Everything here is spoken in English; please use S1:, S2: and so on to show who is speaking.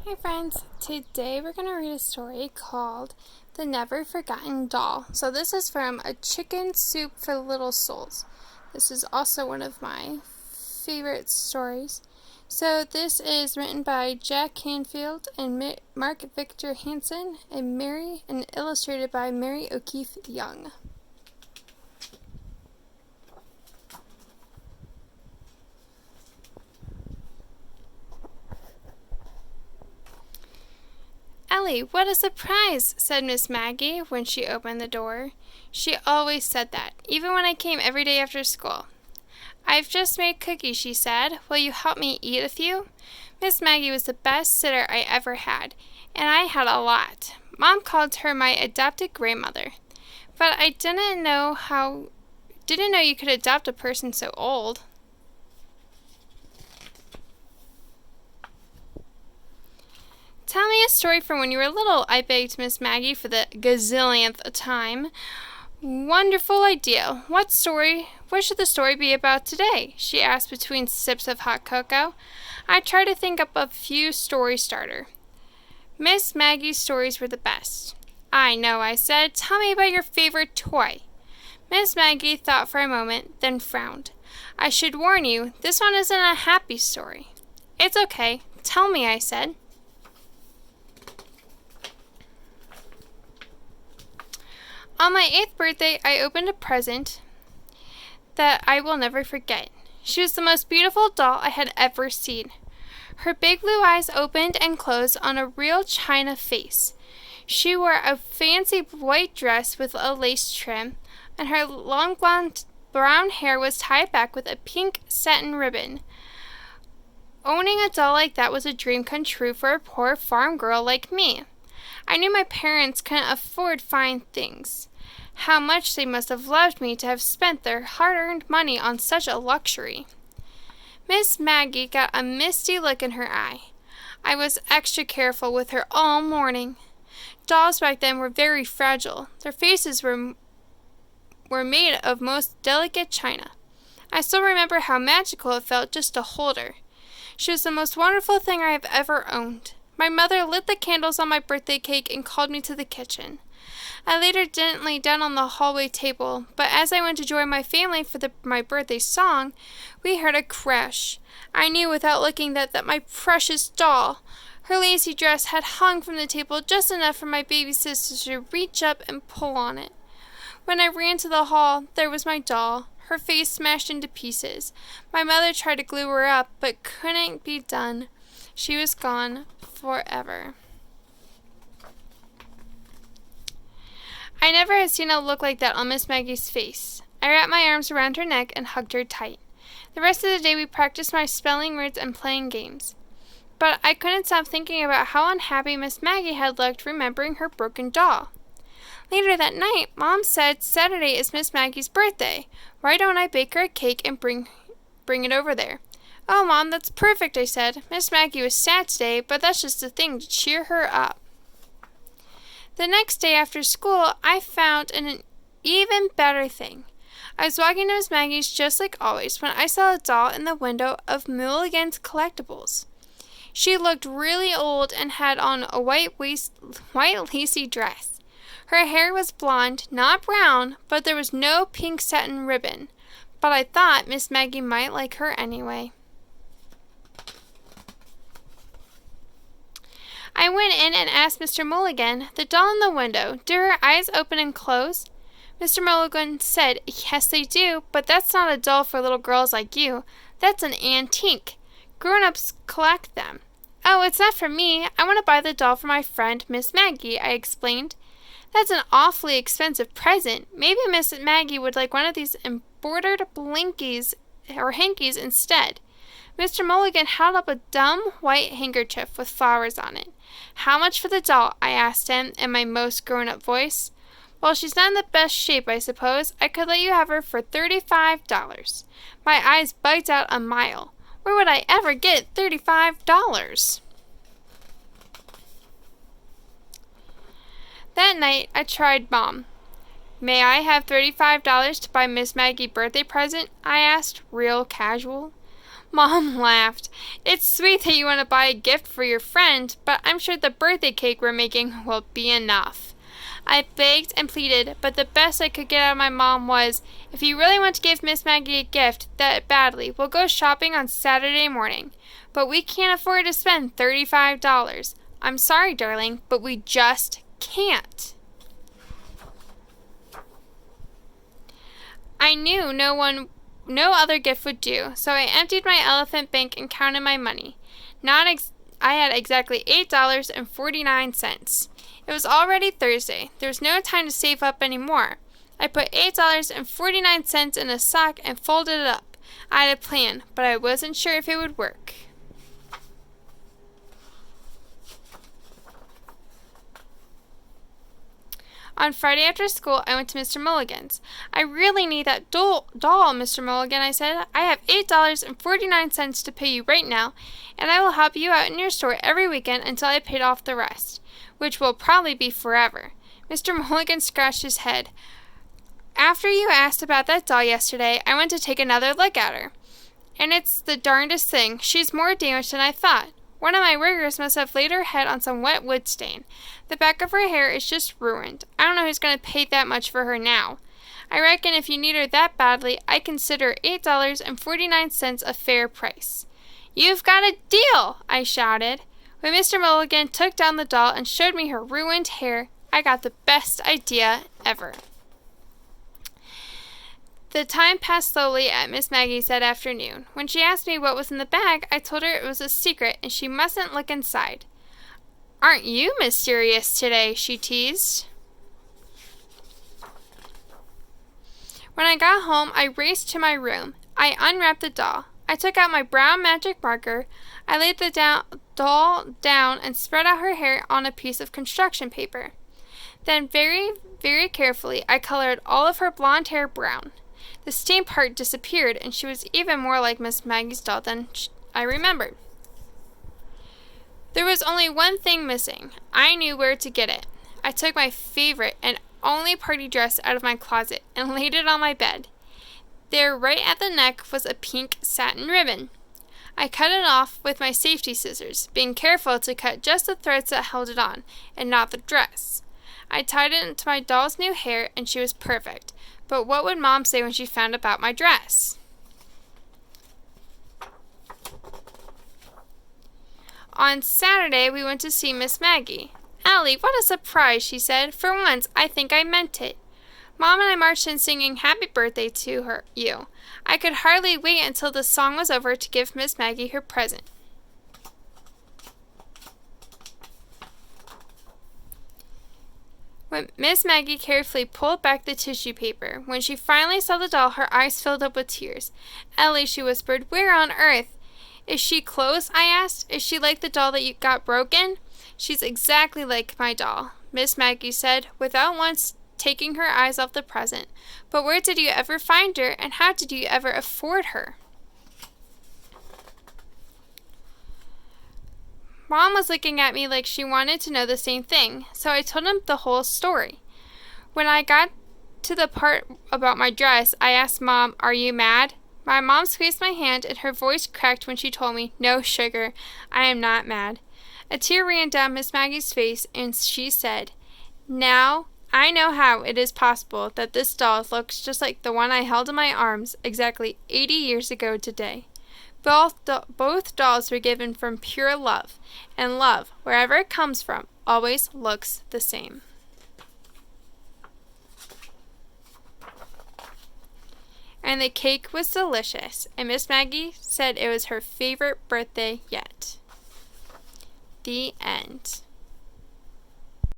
S1: Hi friends, today we're going to read a story called The Never Forgotten Doll. So this is from A Chicken Soup for Little Souls. This is also one of my favorite stories. So this is written by Jack Canfield and Mark Victor Hansen and illustrated by Mary O'Keefe Young. "Ellie, what a surprise!" said Miss Maggie when she opened the door. She always said that, even when I came every day after school. "I've just made cookies," she said. "Will you help me eat a few?" Miss Maggie was the best sitter I ever had, and I had a lot. Mom called her my adopted grandmother. But I didn't know you could adopt a person so old. "Tell me a story from when you were little," I begged Miss Maggie for the gazillionth time. "Wonderful idea. What should the story be about today?" she asked between sips of hot cocoa. I tried to think up a few story starter. Miss Maggie's stories were the best. "I know," I said. "Tell me about your favorite toy." Miss Maggie thought for a moment, then frowned. "I should warn you, this one isn't a happy story." "It's okay. Tell me," I said. On my 8th birthday, I opened a present that I will never forget. She was the most beautiful doll I had ever seen. Her big blue eyes opened and closed on a real china face. She wore a fancy white dress with a lace trim, and her long blonde brown hair was tied back with a pink satin ribbon. Owning a doll like that was a dream come true for a poor farm girl like me. I knew my parents couldn't afford fine things. How much they must have loved me to have spent their hard-earned money on such a luxury. Miss Maggie got a misty look in her eye. I was extra careful with her all morning. Dolls back then were very fragile. Their faces were made of most delicate china. I still remember how magical it felt just to hold her. She was the most wonderful thing I have ever owned. My mother lit the candles on my birthday cake and called me to the kitchen. I laid her gently down on the hallway table, but as I went to join my family for my birthday song, we heard a crash. I knew without looking that my precious doll. Her lacy dress had hung from the table just enough for my baby sister to reach up and pull on it. When I ran to the hall, there was my doll, her face smashed into pieces. My mother tried to glue her up, but couldn't be done. She was gone forever. I never had seen a look like that on Miss Maggie's face. I wrapped my arms around her neck and hugged her tight. The rest of the day we practiced my spelling words and playing games. But I couldn't stop thinking about how unhappy Miss Maggie had looked remembering her broken doll. Later that night, Mom said Saturday is Miss Maggie's birthday. Why don't I bake her a cake and bring it over there? "Oh, Mom, that's perfect," I said. "Miss Maggie was sad today, but that's just a thing to cheer her up." The next day after school, I found an even better thing. I was walking to Miss Maggie's just like always when I saw a doll in the window of Mulligan's Collectibles. She looked really old and had on a white lacy dress. Her hair was blonde, not brown, but there was no pink satin ribbon. But I thought Miss Maggie might like her anyway. I went in and asked Mr. Mulligan, the doll in the window, "Do her eyes open and close?" Mr. Mulligan said, "Yes, they do, but that's not a doll for little girls like you. That's an antique. Grown-ups collect them." "Oh, it's not for me. I want to buy the doll for my friend, Miss Maggie," I explained. "That's an awfully expensive present. Maybe Miss Maggie would like one of these embroidered blinkies or hankies instead." Mr. Mulligan held up a dumb white handkerchief with flowers on it. "How much for the doll?" I asked him in my most grown-up voice. "Well, she's not in the best shape, I suppose. I could let you have her for $35. My eyes bugged out a mile. Where would I ever get $35? That night, I tried Mom. "May I have $35 to buy Miss Maggie a birthday present?" I asked, real casual. Mom laughed. It's sweet that you want to buy a gift for your friend, but I'm sure the birthday cake we're making will be enough. I begged and pleaded, but the best I could get out of my mom was, if you really want to give Miss Maggie a gift that badly, we'll go shopping on Saturday morning. But we can't afford to spend $35. I'm sorry, darling, but we just can't. I knew no other gift would do, so I emptied my elephant bank and counted my money. I had exactly $8.49. It was already Thursday. There was no time to save up any more. I put $8.49 in a sock and folded it up. I had a plan, but I wasn't sure if it would work. On Friday after school, I went to Mr. Mulligan's. I really need that doll, Mr. Mulligan, I said. I have $8.49 to pay you right now, and I will help you out in your store every weekend until I paid off the rest, which will probably be forever. Mr. Mulligan scratched his head. After you asked about that doll yesterday, I went to take another look at her. And it's the darndest thing. She's more damaged than I thought. One of my workers must have laid her head on some wet wood stain. The back of her hair is just ruined. I don't know who's going to pay that much for her now. I reckon if you need her that badly, I consider $8.49 a fair price. You've got a deal, I shouted. When Mr. Mulligan took down the doll and showed me her ruined hair, I got the best idea ever. The time passed slowly at Miss Maggie's that afternoon. When she asked me what was in the bag, I told her it was a secret and she mustn't look inside. Aren't you mysterious today? She teased. When I got home, I raced to my room. I unwrapped the doll. I took out my brown magic marker. I laid the doll down and spread out her hair on a piece of construction paper. Then very, very carefully, I colored all of her blonde hair brown. The stain part disappeared, and she was even more like Miss Maggie's doll than I remembered. There was only one thing missing. I knew where to get it. I took my favorite and only party dress out of my closet and laid it on my bed. There, right at the neck, was a pink satin ribbon. I cut it off with my safety scissors, being careful to cut just the threads that held it on, and not the dress. I tied it into my doll's new hair, and she was perfect. But what would Mom say when she found about my dress? On Saturday, we went to see Miss Maggie. Allie, what a surprise, she said. For once, I think I meant it. Mom and I marched in singing happy birthday to you. I could hardly wait until the song was over to give Miss Maggie her present. When Miss Maggie carefully pulled back the tissue paper. When she finally saw the doll, her eyes filled up with tears. Ellie, she whispered, where on earth? Is she close? I asked. Is she like the doll that you got broken? She's exactly like my doll, Miss Maggie said, without once taking her eyes off the present. But where did you ever find her, and how did you ever afford her? Mom was looking at me like she wanted to know the same thing, so I told him the whole story. When I got to the part about my dress, I asked Mom, are you mad? My mom squeezed my hand, and her voice cracked when she told me, no, sugar, I am not mad. A tear ran down Miss Maggie's face, and she said, now I know how it is possible that this doll looks just like the one I held in my arms exactly 80 years ago today. Both dolls were given from pure love, and love, wherever it comes from, always looks the same. And the cake was delicious, and Miss Maggie said it was her favorite birthday yet. The end.